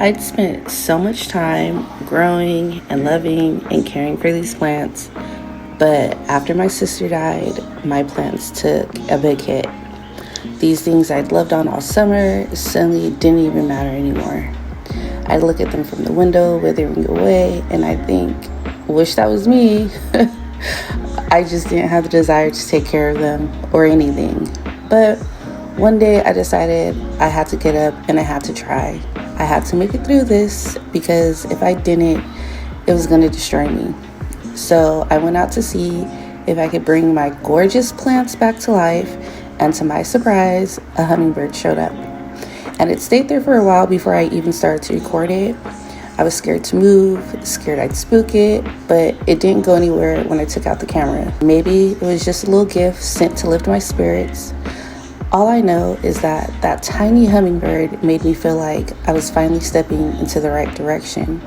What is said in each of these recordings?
I'd spent so much time growing and loving and caring for these plants, but after my sister died, my plants took a big hit. These things I'd loved on all summer suddenly didn't even matter anymore. I'd look at them from the window, withering away, and I think, wish that was me. I just didn't have the desire to take care of them or anything. But one day I decided I had to get up and I had to try. I had to make it through this because if I didn't, it was going to destroy me. So I went out to see if I could bring my gorgeous plants back to life, and to my surprise, a hummingbird showed up. And it stayed there for a while before I even started to record it. I was scared to move, scared I'd spook it, but it didn't go anywhere when I took out the camera. Maybe it was just a little gift sent to lift my spirits. All I know is that that tiny hummingbird made me feel like I was finally stepping into the right direction.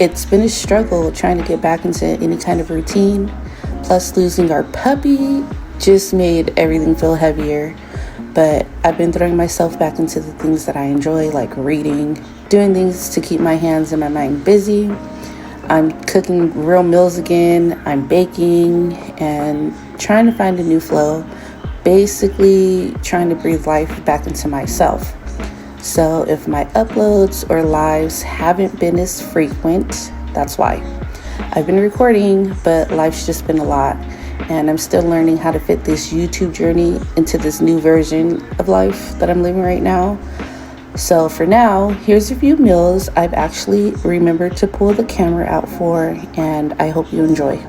It's been a struggle trying to get back into any kind of routine, plus losing our puppy just made everything feel heavier. But I've been throwing myself back into the things that I enjoy, like reading, doing things to keep my hands and my mind busy. I'm cooking real meals again, I'm baking, and trying to find a new flow. Basically trying to breathe life back into myself. So if my uploads or lives haven't been as frequent, that's why. I've been recording, but life's just been a lot, and I'm still learning how to fit this YouTube journey into this new version of life that I'm living right now. So for now, here's a few meals I've actually remembered to pull the camera out for, and I hope you enjoy.